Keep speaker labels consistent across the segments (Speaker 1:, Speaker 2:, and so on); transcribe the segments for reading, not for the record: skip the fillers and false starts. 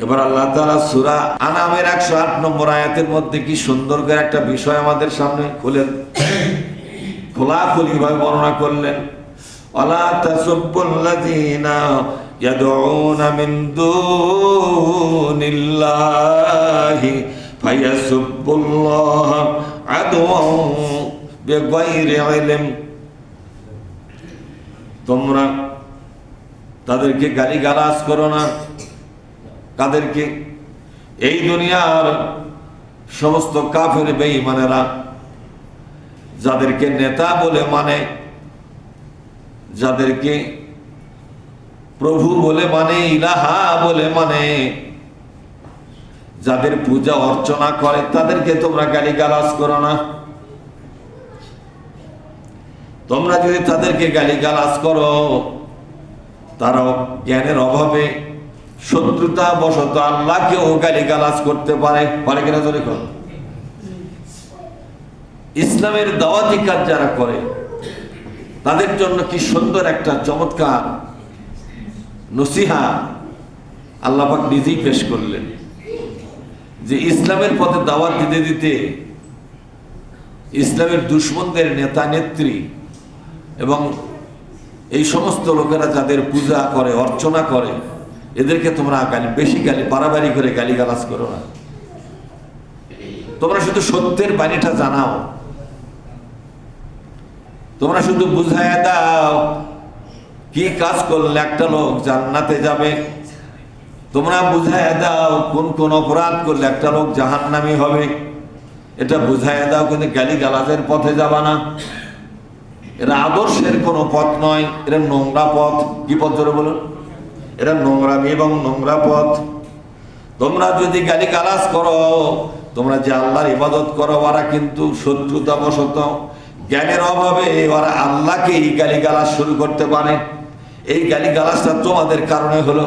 Speaker 1: এবার আল্লাহ তাআলা সূরা আনামের 108 নম্বর আয়াতের মধ্যে কি সুন্দর করে একটা বিষয় আমাদের সামনে খোলাখুলি ভাবে বর্ণনা করলেন। ওয়ালা তাসুব্বুল্লাযীনা ইয়াদউনা মিন দুনিল্লাহি ফায়াসুব্বুল্লাহা আদওয়ান বিগাইরি ইলম। তোমরা তাদেরকে গালিগালাজ করো না। কাদেরকে? এই দুনিয়ার সমস্ত কাফের বেঈমানেরা যাদেরকে নেতা বলে মানে, যাদেরকে প্রভু বলে মানে, ইলাহা বলে মানে, যাদের পূজা অর্চনা করে, তাদেরকে তোমরা গালিগালাজ করো না। তোমরা যদি তাদেরকে গালিগালাজ করো, তারাও জ্ঞানের অভাবে শত্রুতা বশত আল্লাহকেও গালিগালাজ করতে পারে কিনা জোরে করো। ইসলামের দাওয়াতি কাজ যারা করে তাদের জন্য কি সুন্দর একটা চমৎকার নসিহা আল্লাহ পাক নিজেই পেশ করলেন, যে ইসলামের পথে দাওয়াত দিতে দিতে ইসলামের দুশমনদের নেতা নেত্রী এবং এই সমস্ত লোকেরা যাদের পূজা করে অর্চনা করে, এদেরকে তোমরা বেশি বাড়াবাড়ি করে গালিগালাজ করো না। তোমরা শুধু সত্যের বাণীটা জানাও, তোমরা শুধু বুঝাইয়া দাও কি কাজ করলে একটা লোক জান্নাতে যাবে, তোমরা বুঝাইয়া দাও কোন কোন অপরাধ করলে একটা লোক জাহান্নামী হবে, এটা বুঝাইয়া দাও, কিন্তু গালিগালাজের পথে যাবা না। এরা আদর্শের কোনো পথ নয়, এরা নোংরা পথ। কি পথ ধরে বলুন? এরা নোংরামি এবং নোংরা পথ। তোমরা যদি গালিগালাজ করো, তোমরা যে আল্লাহর ইবাদত করো, ওরা কিন্তু শত্রুতা বশত জ্ঞানের অভাবে ওরা আল্লাহকে এই গালিগালাজ শুরু করতে পারে। এই গালিগালাজটা তোমাদের কারণে হলো।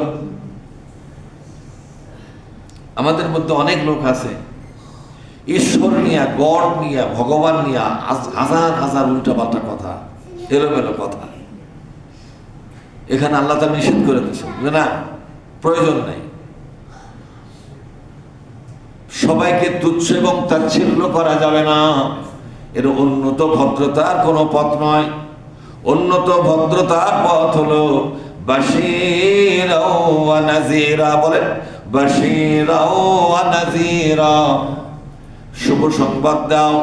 Speaker 1: আমাদের মধ্যে অনেক লোক আছে ঈশ্বর নিয়া, গড নিয়া, ভগবান নিয়া হাজার হাজার উল্টাপাল্টা কথা, এলোমেলো কথা। এখানে আল্লাহ তাআলা নিষেধ করে দিয়েছেন যে না, প্রয়োজন নেই। সবাইকে তুচ্ছ এবং তাচ্ছিল্য করা যাবে না। এর উন্নত ভদ্রতার কোনো পথ নয়। উন্নত ভদ্রতার পথ হলো বাশীরা ওয়া নাযীরা। বলেন বাশীরা ওয়া নাযীরা, শুভ সংবাদ দাও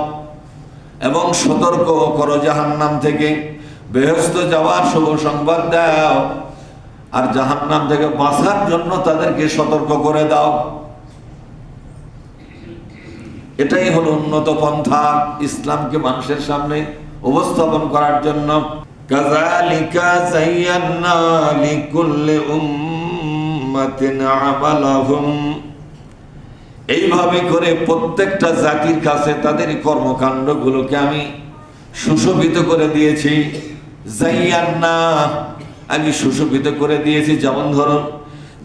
Speaker 1: এবং সতর্ক করো জাহান্নাম থেকে। বেহেশত যাওয়ার শুভ সংবাদ দাও আর জাহান্নাম থেকে বাঁচার জন্য তাদেরকে সতর্ক করে দাও। এটাই হলো উন্নত পন্থা ইসলামকে মানুষের সামনে উপস্থাপন করার জন্য। কাযালিকা যায়্যানা লিকুল্লি উম্মাতিন আমালাহুম। এইভাবে করে প্রত্যেকটা জাতির কাছে তাদের কর্মকাণ্ডগুলোকে আমি সুশোভিত করে দিয়েছি। যায়্যানা, আমি সুশোভিত করে দিয়েছি। যেমন ধরুন,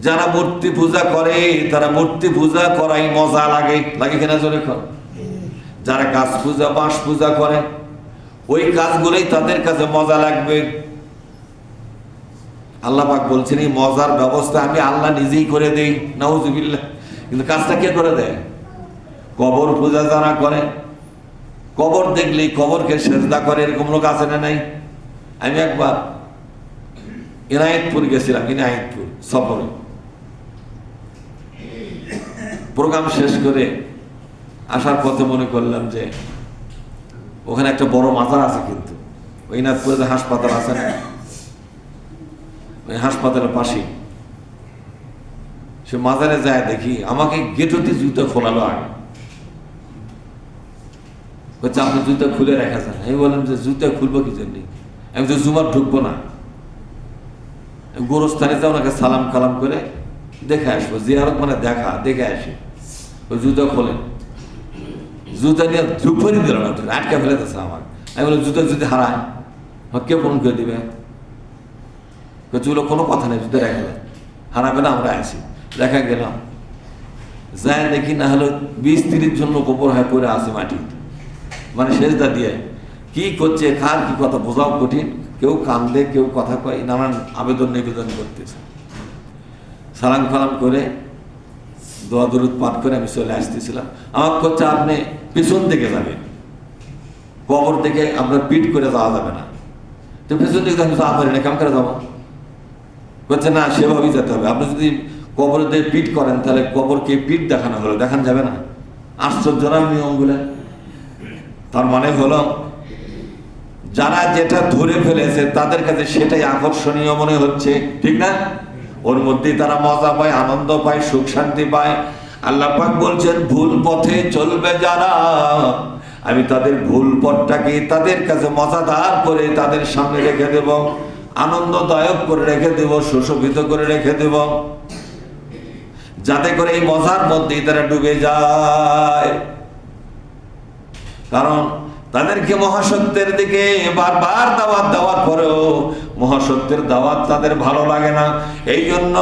Speaker 1: যারা মূর্তি পূজা করে, তারা মূর্তি পূজা করাই মজা লাগে কিনা জোরে কর। যারা গাছ পূজা, বাঁশ পূজা করে, ওই কাজগুলোই তাদের কাছে মজা লাগবে। আল্লাহ পাক বলছেন এই মজার ব্যবস্থা আমি আল্লাহ নিজেই করে দেই, নাউজুবিল্লাহ। কিন্তু কাজটা কে করে দেয়? কবর পূজা যারা করে, কবর দেখলেই কবরকে সেজদা করে, এরকম লোক আছে না নাই? আমি একবার ইনায়েতপুর গেছিলাম, ইনায়েতপুর সফরে। প্রোগ্রাম শেষ করে আসার পথে মনে করলাম যে ওখানে একটা বড় মাজার আছে, কিন্তু ওই ইনায়েতপুরে যে হাসপাতাল আছে না, ওই হাসপাতালের পাশে সে মাজারে যায় দেখি আমাকে গেটতে জুতো খোলালো আগে। বলছে আপনি জুতো খুলে রেখা যান। আমি বললাম যে জুতো খুলবো কি জন্য? আমি তো জুমার ঢুকবো না, গোরস্থানে যাও, ওনাকে সালাম কালাম করে দেখে আসবো। জিয়ারত মানে দেখে আসি। ওই জুতো খোলেন, জুতা নিয়ে ঝুঁকফরি দিল না, আটকে ফেলে দিচ্ছে আমার। আমি বললাম জুতো যদি হারায় কে ফোন করে দিবে? চুলো কোনো কথা নেই, জুতো রেখে দেয়, হারাবে না, আমরা আসি। দেখা গেলাম যায় দেখি না হলো 20-30 জন লোক ওপর হয়ে পড়ে আছে মাটি, মানে সেজদা দিয়ে। কি করছে, কার কি কথা বোঝাও কঠিন। কেউ কান্দে, কেউ কথা কয়, নানান আবেদন নিবেদন করতেছে। সালাম কালাম করে দোয়া দরুদ পাঠ করে আমি চলে আসতেছিলাম। আমার করছে আপনি পিছন দিকে যাবেন, কবর দিকে আপনার পিঠ করে যাওয়া যাবে না। তো পিছন দিকে আমি যাওয়া পারি না, কেমন করে যাবো? বলছে না, সেভাবেই যেতে হবে। আপনি যদি কবর দিয়ে পিঠ করেন তাহলে কবরকে পিঠ দেখানো হলো, দেখানো যাবে না। আশ্চর্য না নিয়মগুলো? তার মানে হলো যারা যেটা ধরে ফেলেছে তাদের কাছে সেটাই আকর্ষণীয় মনে হচ্ছে, ঠিক না? ওর মধ্যেই তারা মজা পায়, আনন্দ পায়, সুখ শান্তি পায়। আল্লাহ পাক বলছেন ভুল পথে চলবে যারা, আমি তাদের ভুল পথটাকে তাদের কাছে মজাদার করে তাদের সামনে রেখে দেব, আনন্দদায়ক করে রেখে দেব, সুশোভিত করে রেখে দেব, যাতে করে এই মজার মধ্যেই তারা ডুবে যায়। কারণ তাদেরকে মহাসত্যের দিকে বারবার দাওয়াত দেওয়ার পরেও মহাসত্যের দাওয়াত তাদের ভালো লাগে না। এই জন্য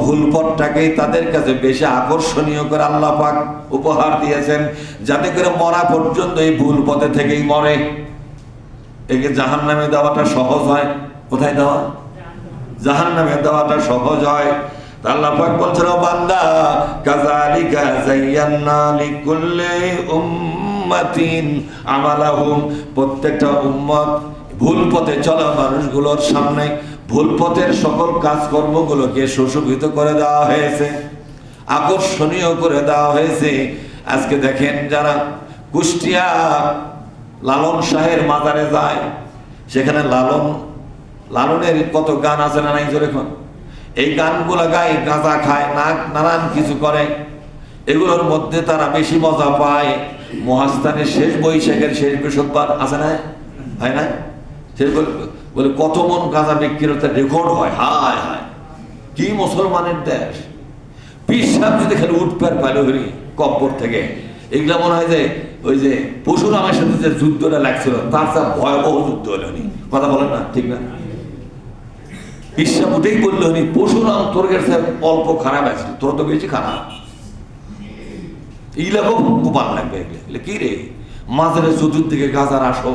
Speaker 1: ভুল পথটাকেই তাদের কাছে বেশি আকর্ষণীয় করে আল্লাহ পাক উপহার দিয়েছেন, যাতে করে মরা পর্যন্ত এই ভুল পথে থেকেই মরে। একে জাহান্নামে দেওয়াটা সহজ হয়। কোথায় দেওয়া? জাহান্নামে দেওয়াটা সহজ হয়। আল্লাহ পাক বলছেন, ও বান্দা, কাযালিকা যায়্যানা লিকুল্লি উম্মাতিন আমালাহুম, প্রত্যেকটা উম্মত ভুল পথে চলা মানুষগুলোর সামনে ভুল পথের সকল কাজকর্মগুলোকে সুশোভিত করে দেওয়া হয়েছে, আকর্ষণীয় করে দেওয়া হয়েছে। আজকে দেখেন যারা কুষ্টিয়া লালন শাহের মাজারে যায়, সেখানে লালনের কত গান আছে না নাই? এখন এই গানগুলো গায়, গাঁজা খায়, নানান কিছু করে, এগুলোর মধ্যে তারা বেশি মজা পায়। মহাস্থানের শেষ বৈশাখের শেষ বৃহস্পতিবার আছে না, হয় না? সে বলে কত মন গাঁজা বিক্রির রেকর্ড হয়। হায় হায়, কি মুসলমানের দেশ! পীর সাহেব যদি খালি উঠপার পাইল হরি কব্বর থেকে, এগুলা মনে হয় যে ওই যে পরশুরামের সাথে যে যুদ্ধটা লাগছিল তার যা ভয়াবহ যুদ্ধ হলো। কথা বলেন না, ঠিক না? পীর সাহেব উঠেই বললো, পরশুরাম তোর কাছে অল্প খারাপ আছে, তোর তো বেশি খারাপ। এইগুলাকেও গোপাল লাগবে। এগুলো কি রে, মাঝের চতুর্দিকে গাজার আসো,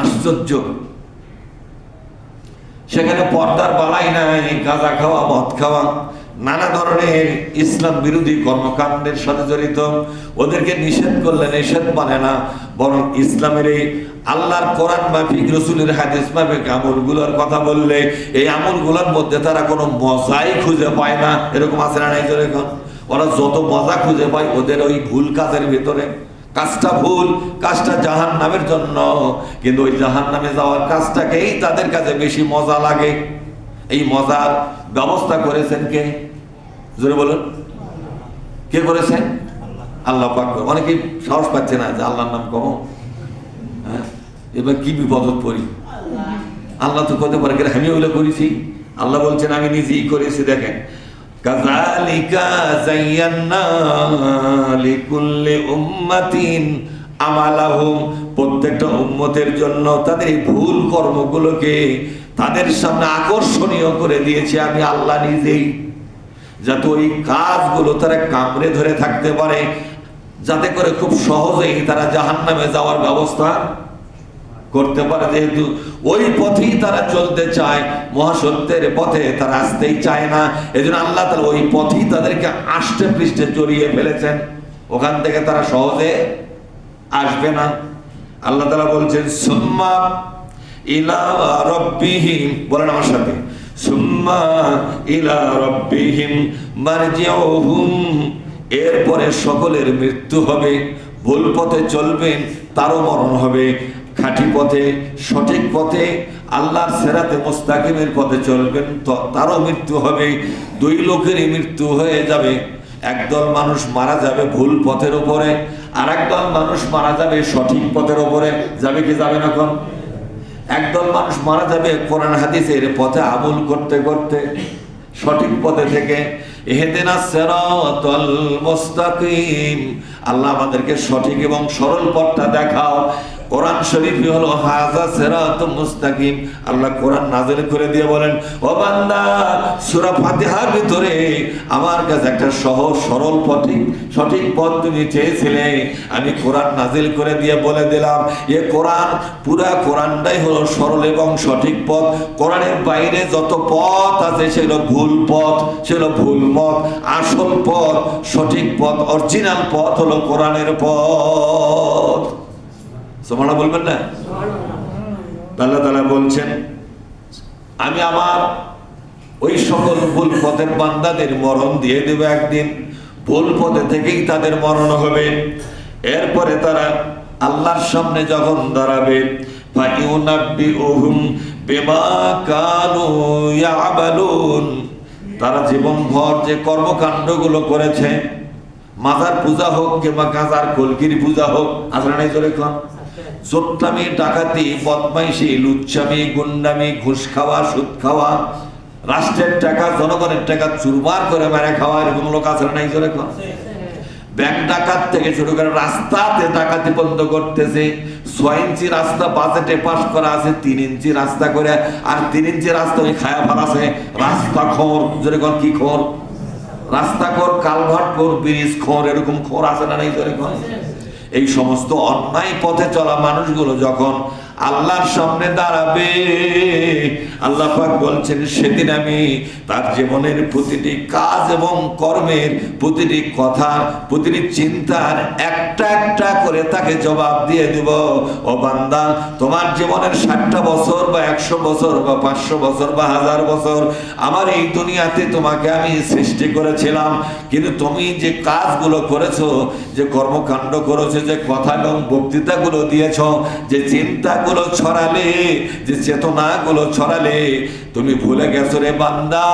Speaker 1: আশ্চর্য! সেখানে পর্দার বালাই নাই, গাঁজা খাওয়া, মদ খাওয়া, নানা ধরনের ইসলাম বিরোধী কর্মকাণ্ডের সাথে জড়িত। ওদেরকে নিষেধ করলে নিষেধ মানে না, বরং ইসলামের এই আল্লাহর কোরআন মাফিক, রসুলের হাদিস মাফিক আমলগুলোর কথা বললে এই আমলগুলোর মধ্যে তারা কোনো মজাই খুঁজে পায় না। এরকম আছে না নাই? এখন ওরা যত মজা খুঁজে পায় ওদের ওই ভুল কাজের ভিতরে। কাজটা ভুল, কাজটা জাহান্নামের জন্য, কিন্তু ওই জাহান্নামে যাওয়ার কাজটাকেই তাদের কাছে বেশি মজা লাগে। এই মজার ব্যবস্থা করেছেন কে? জোরে বলুন, কে করেছেন? আল্লাহ পাক। অনেকে সাহস পাচ্ছে না যে আল্লাহর নাম কম। হ্যাঁ, এবার কি বিপদত পড়ি। আল্লাহ তো কত পারে, আমি ওগুলো করেছি। আল্লাহ বলছেন আমি নিজেই করেছি। দেখেন, কাযালিকা যায়্যানা লিকুল্লি উম্মাতিন আমালাহুম, প্রত্যেকটা উম্মতের জন্য তাদের এই ভুল কর্মগুলোকে তাদের সামনে আকর্ষণীয় করে দিয়েছি আমি আল্লাহ নিজেই, যাতে ওই কাজগুলো তারা কামড়ে ধরে থাকতে পারে, যাতে করে খুব সহজেই তারা জাহান্নামে যাওয়ার ব্যবস্থা করতে পারে। যেহেতু ওই পথেই তারা চলতে চায়, মহাসত্যের পথে তারা আসতেই চায় না, এজন্য আল্লাহ তাআলা ওই পথেই তাদেরকে আষ্টে পৃষ্ঠে জড়িয়ে ফেলেছেন, ওখান থেকে তারা সহজে আসবে না। আল্লাহ তাআলা বলছেন সুম্মা ইলা রাব্বিহিম, বলেন আমার সাথে, সুম্মা ইলা রাব্বিহিম মারজিউহুম, এরপরে সকলের মৃত্যু হবে। ভুল পথে চলবেন তারও মরণ হবে, খাঁটি পথে, সঠিক পথে, আল্লাহর সিরাতে মুস্তাকিমের পথে চলবেন তো তারও মৃত্যু হবে। দুই লোকেরই মৃত্যু হয়ে যাবে। একদল মানুষ মারা যাবে ভুল পথের উপরে, আর একদল মানুষ মারা যাবে সঠিক পথের উপরে। যাবে কি যাবে না? কোন একদল মানুষ মারা যাবে কোরআন হাদিসের পথে আমল করতে করতে, সঠিক পথে থেকে। ইহদিনাস সিরাতাল মুস্তাকিম, আল্লাহ আমাদেরকে সঠিক এবং সরল পথটা দেখাও। কোরআন শরীফই হলো হাযা সিরাতুম মুস্তাকিম। আল্লাহ কোরআন নাযিল করে দিয়ে বলেন, ও বান্দা, সূরা ফাতিহার ভিতরে আমার কাছে একটা সহজ সরল সঠিক পথ তুমি চেয়েছিলে, আমি কোরআন নাযিল করে দিয়ে বলে দিলাম, এ কোরআন, পুরা কোরআনটাই হলো সরল এবং সঠিক পথ। কোরআনের বাইরে যত পথ আছে সেগুলো ভুল পথ, সেগুলো ভুল মত। আসল পথ, সঠিক পথ, অরিজিনাল পথ হলো কোরআনের পথ। সুবহানাল্লাহ বলবেন না? আল্লাহ তাআলা বলছেন, আমি আমার ওই সকল ভুল পথের বান্দাদের মরণ দিয়ে দেব একদিন। ভুল পথে থেকেই তাদের মরণ হবে। এরপরে তারা আল্লাহর সামনে যখন দাঁড়াবে, ফায়ুনাব্বিউহুম বিমা কানু ইয়ামালুন, তারা জীবনভর যে কর্মকাণ্ডগুলো করেছে, মাজার পূজা হোক কিংবা গাঁজার কলকির পূজা হোক, আসলে নাই জোরে কোন, চোট্টামি, ডাকাতি, বদমাইশি, লুচ্চামি, গুন্ডামি, ঘুষ খাওয়া, সুদ খাওয়া, রাষ্ট্রের টাকা, জনগণের টাকা চুরমার করে মেরে খাওয়া, এরকম লোক আসলে নাই জোরে কোন। ব্যাংক ডাকাত থেকে শুরু করে রাস্তাতে ডাকাতি বন্ধ করতেছে। 6 ইঞ্চি রাস্তা বাজেটে পাস করা আছে 3 ইঞ্চি রাস্তা করে, আর 3 ইঞ্চি রাস্তা ওই খায়া ফেলাছে। রাস্তা খোর, যেরকম কি খোর, রাস্তা খোর, কালভার্ট খোর, ব্রিজ খোর, এরকম খোর আছে না নাই যেরকম। এই সমস্ত অন্যায় পথে চলা মানুষগুলো যখন আল্লাহর সামনে দাঁড়াবে, আল্লাহ পাক বলছেন, সেদিন আমি তার জীবনের প্রতিটি কাজ এবং কর্মের, প্রতিটি কথার, প্রতিটি চিন্তার একটা একটা করে তাকে জবাব দিয়ে দিব। ও বান্দা, তোমার জীবনের 60টা বছর বা 100 বছর বা 500 বছর বা 1000 বছর আমার এই দুনিয়াতে তোমাকে আমি সৃষ্টি করেছিলাম, কিন্তু তুমি যে কাজগুলো করেছো, যে কর্মকাণ্ড করেছো, যে কথা এবং বক্তৃতাগুলো দিয়েছ, যে চিন্তাগুলো ছড়ালে, যে চেতনাগুলো ছড়ালে, তুমি ভুলে গেছো রে বান্দা,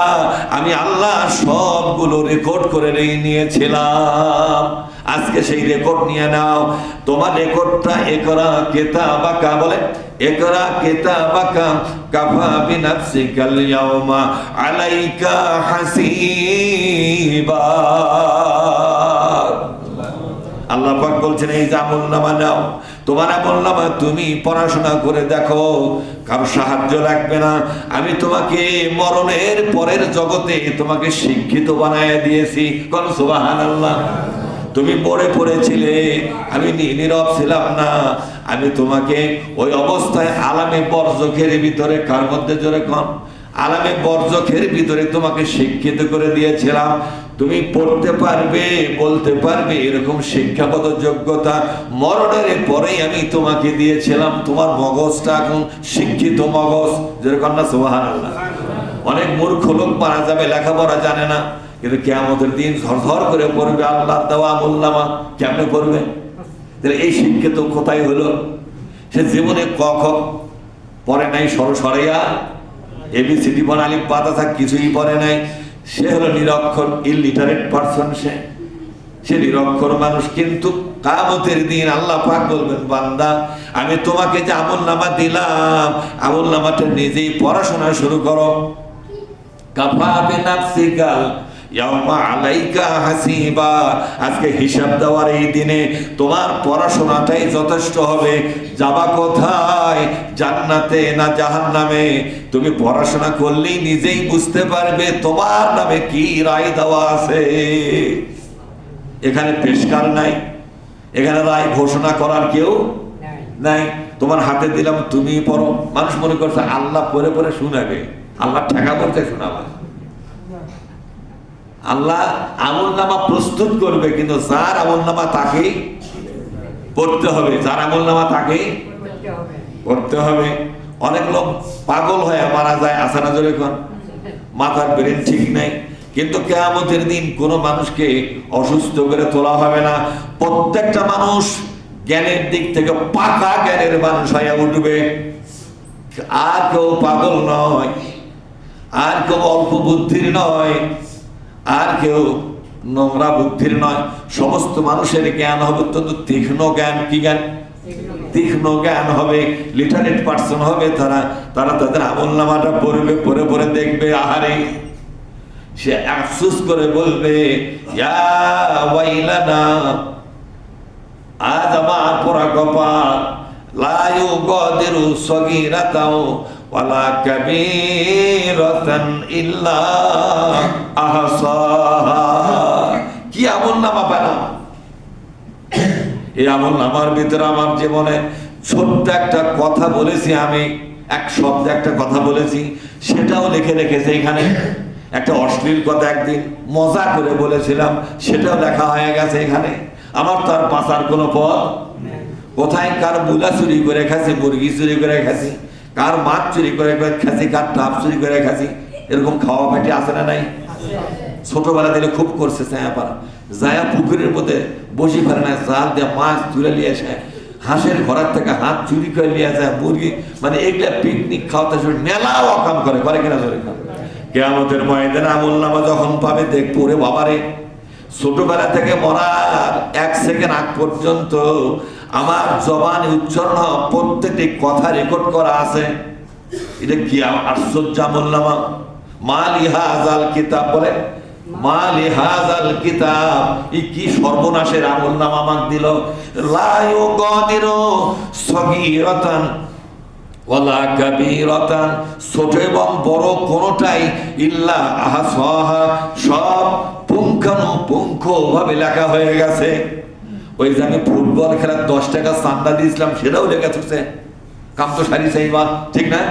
Speaker 1: আমি আল্লাহ সবগুলো রেকর্ড করে নিয়েছিলাম। আজকে সেই রেকর্ড নিয়ে নাও। তোমার রেকর্ডটা ইকরা কিতাবাকা, বলে ইকরা কিতাবাকা কাফা বিনাফসিকাল ইয়াউমা আলাইকা হাসিবা। আল্লাহ পাক বলছেন, এই যে আমলনামা নাও, তোমার আমলনামা তুমি পড়াশোনা করে দেখো, কারো সাহায্য লাগবে না। আমি তোমাকে মরণের পরের জগতে তোমাকে শিক্ষিত বানায় দিয়েছি। কোন সুবহানাল্লাহ। তুমি পড়েছিলে, আমি নীরব ছিলাম না, আমি তোমাকে ওই অবস্থায় আলামে বরজখের ভিতরে, কার মধ্যে জোরে কোন, আলামে বরজখের ভিতরে তোমাকে শিক্ষিত করে দিয়েছিলাম। তুমি পড়তে পারবে, বলতে পারবে, এরকম শিক্ষাগত যোগ্যতা মরণের পরেই আমি তোমাকে দিয়েছিলাম। তোমার মগজটা এখন শিক্ষিত মগজ, যেরকম না সুবহানাল্লাহ। অনেক মূর্খ লোক মারা যাবে, লেখাপড়া জানে না, কিন্তু কিয়ামতের দিন ঝরঝর করে পড়বে আল্লাহর দেওয়া আমলনামা। কেমনে পড়বে? তাহলে এই শিক্ষিত কোথায় হলো? সে জীবনে ক খ পড়ে নাই, সরাইয়া ABCD বনালি পাতা থাক কিছুই পড়ে নাই। সে হলো নিরক্ষর, ইলিটারেট পারসন। সে নিরক্ষর মানুষ। কিন্তু কিয়ামতের দিন আল্লাহ পাক বলবেন, বান্দা, আমি তোমাকে যে আমলনামা দিলাম, আমলনামাটা নিজেই পড়াশোনা শুরু করো। কাফা বিনাফসিকাল ইয়াউমা আলাইকা হাসিবা। আজকে হিসাব দেওয়ার এই দিনে তোমার পড়াশোনাটাই যথেষ্ট হবে। যাবা কোথায়, জান্নাতে না জাহান্নামে? তুমি পড়াশোনা করলেই নিজেই বুঝতে পারবে তোমার নামে কি রায় দেওয়া আছে। এখানে পেশকার নাই, এখানে রায় ঘোষণা করার কেউ নাই। তোমার হাতে দিলাম, তুমি পড়ো। মানুষ মনে করছে আল্লাহ পড়ে পড়ে শোনাবে, আল্লাহ ঠেকা পড়তে শোনাবে। আল্লাহ আমলনামা প্রস্তুত করবে, কিন্তু যার আমলনামা তাকেই পড়তে হবে, যার আমলনামা তাকেই পড়তে হবে। অনেক লোক পাগল হয়ে মারা যায়, আসে না জোরে কোন, মাথার ব্রেন ঠিক নাই। কিন্তু কিয়ামতের দিন কোনো মানুষকে অসুস্থ করে তোলা হবে না। প্রত্যেকটা মানুষ জ্ঞানের দিক থেকে পাকা জ্ঞানের মানুষ হয়ে উঠবে। আর কেউ পাগল নয়, আর কেউ অল্প বুদ্ধির নয়, আর কেউ নোংরা বুদ্ধির নয়। সমস্ত মানুষের জ্ঞান হবে অত্যন্ত তীক্ষ্ণ জ্ঞান। কি জ্ঞান? তীক্ষ্ণ জ্ঞান হবে, লিটারেট পারসন হবে তারা। তাদের আমলনামাটা পড়বে, পড়ে পড়ে দেখবে, আহারে, সে আফসোস করে বলবে, ইয়া ওয়াইলানা, আজ আমার পোড়া কপাল, লা ইউগাদিরু সগীরাতাও ওয়ালা কাবীরাতান ইল্লা আহসাহা। কি আমলনামা পেলাম! এই আমলনামার ভিতরে আমার জীবনে ছোট্ট একটা কথা বলেছি, আমি এক শব্দ একটা কথা বলেছি, সেটাও লিখে রেখেছে এখানে। একটা অশ্লীল কথা একদিন মজা করে বলেছিলাম, সেটাও লেখা হয়ে গেছে এখানে। আমার তো আর বাঁচার কোনো পথ। কোথায় কার বুলা চুরি করে খাচ্ছি, মুরগি চুরি করে খাচ্ছি, কার মাছ চুরি করে খাচ্ছি, কার টাপ চুরি করে খাচ্ছি, এরকম খাওয়া পাটি আছে না নাই? ছোটবেলা দিলে খুব করছে ছায়াপাড়া, যায়া পুকুরের মধ্যে বসি পারে না, জাল দিয়ে মাছ তুলে নিয়ে আসে, হাঁসের ঘরের থেকে হাত চুরি করে নিয়ে যায়, মুরগি, মানে এগুলা পিকনিক খাওয়াতে শুরু মেলাও অকাম করে কিনা ধরে। কিয়ামতের ময়দানে আমলনামা যখন পাবে দেখবো, রে বাবারে, ছোটবেলা থেকে মরার 1 সেকেন্ড আগ পর্যন্ত আমার জবানে উচ্চারণ প্রত্যেকটি কথা রেকর্ড করা আছে। এটা কি আশ্চর্য আমলনামা! মা লিহাযাল কিতাব, বলে মা লিহাযাল কিতাব, এই কি সর্বনাশের আমলনামা আমাকে দিল। লা ইউগাদিরু সগীরাতান ওয়ালা কাবীরাতান, ছোট এবং বড় কোনটাই, ইল্লা আহসাহা, সব পুঙ্খানুপুঙ্খভাবে লেখা হয়ে গেছে। ওই যে আমি ফুটবল খেলার 10 টাকা চান্দা দিয়েছিলাম, সেটাও লেখা থাকছে। কাম তো সারি চাইবা, ঠিক না?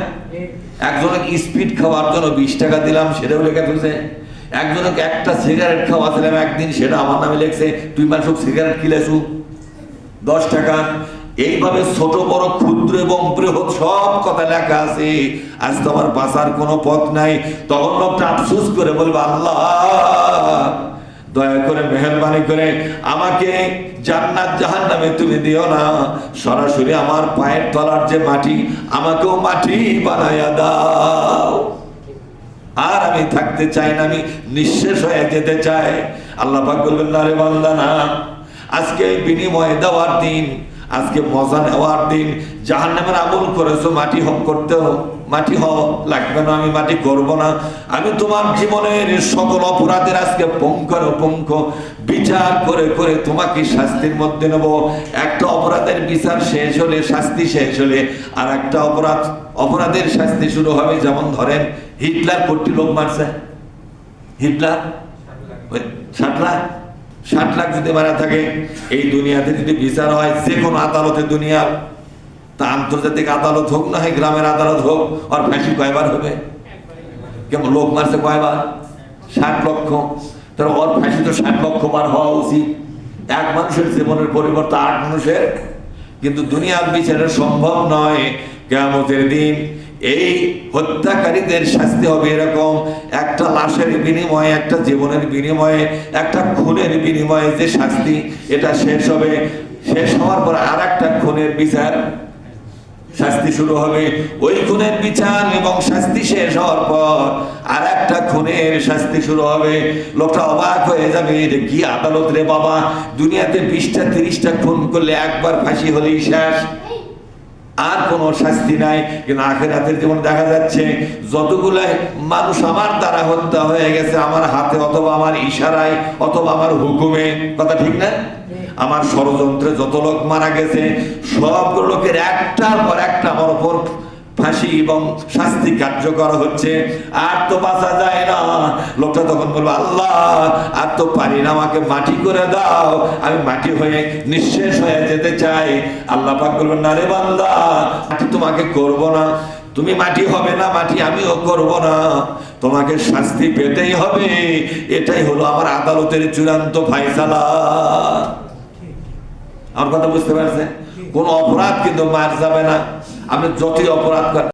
Speaker 1: একজনকে স্পিড খাওয়ার জন্য 20 টাকা দিলাম, সেটাও লেখা থাকছে। একজনকে একটা সিগারেট খাওয়াছিলাম একদিন, সেটা আমার নামে লেখছে, তুই মানুষ সিগারেট কিনেছু 10 টাকা। এইভাবে ছোট বড় ক্ষুদ্র এবং বৃহৎ সব কথা লেখা আছে। আজ তো আমার বাঁচার কোনো পথ নাই। তখন লোকটা আফসোস করে বলবে, আল্লাহ দয়া করে মেহেরবানি করে আমাকে জান্নাত জাহান্নামে তুমি দিও না, সরাসরি আমার পায়ের তলার যে মাটি, আমাকেও মাটি বানায়া দাও। আর আমি থাকতে চাই না, আমি নিঃশেষ হয়ে যেতে চাই। আল্লাহ পাক বলবেন, না রে বান্দা, না, আজকে বিনিময় দেওয়ার দিন, আজকে মজা নেওয়ার দিন। জাহান্নামের আমল করেছো, মাটি হক করতে হোক, মাটি হওয়া লাগবে না, আমি মাটি করব না। আমি তোমার জীবনের সকল অপরাধের আজকে পুঙ্খানুপুঙ্খ বিচার করে করে তোমাকে শাস্তির মধ্যে নেব। একটা অপরাধের বিচার শেষ হলে, শাস্তি শেষ হলে, আর একটা অপরাধের শাস্তি শুরু হবে। যেমন ধরেন, হিটলার 40 লোক মারছে, হিটলার 60 লাখ যদি মারা থাকে, এই দুনিয়াতে যদি বিচার হয়, যে কোনো আদালতে, দুনিয়ার তা আন্তর্জাতিক আদালত হোক না হয় গ্রামের আদালত হোক, আর ফাঁসি কয়বার হবে? কেমন লোক মারছে কয়বার? 60 লক্ষ। তার ওর ফাঁসি তো 60 লক্ষ বার হওয়া উচিত। এক মানুষের জীবনের পরিবর্তন 8 মানুষের। কিন্তু দুনিয়ার বিচারে সম্ভব নয়। কিয়ামতের দিন এই হত্যাকারীদের শাস্তি হবে এরকম, একটা লাশের বিনিময়ে, একটা জীবনের বিনিময়ে, একটা খুনের বিনিময়ে যে শাস্তি, এটা শেষ হবে। শেষ হওয়ার পর আর একটা খুনের বিচার, শাস্তি শুরু হবে। ওই খুনের বিচার এবং শাস্তি শেষ হওয়ার পর আর একটা খুনের শাস্তি শুরু হবে। লোকটা অবাক হয়ে যাবে, এটা কি আদালত রে বাবা! দুনিয়াতে 20টা 30টা খুন করলে একবার ফাঁসি হলেই শেষ, আর কোনো শাস্তি নাই। কিন্তু আখিরাতের যেমন দেখা যাচ্ছে, যতগুলো মানুষ আমার দ্বারা হত্যা হয়ে গেছে, আমার হাতে অথবা আমার ইশারায় অথবা আমার হুকুমে, কথা ঠিক না? আমার ষড়যন্ত্রে যত লোক মারা গেছে, সবগুলো লোকের একটার পর একটা আমার উপর ফাঁসি এবং শাস্তি কার্যকর হচ্ছে। আর তো বাঁচা যায় না। লোকটা তখন বলবো, আল্লাহ আর তো পারি না, আমাকে মাটি করে দাও, আমি মাটি হয়ে নিঃশেষ হয়ে যেতে চাই। আল্লাহ পাক বলবেন, না রে বান্দা, মাটি তোমাকে করব না, তুমি মাটি হবে না, মাটি আমিও করব না, তোমাকে শাস্তি পেতেই হবে। এটাই হলো আমার আদালতের চূড়ান্ত ফায়সালা। আমার কথা বুঝতে পারছেন? কোন অপরাধ কিন্তু মার যাবে না। আপনি যতই অপরাধ করেন,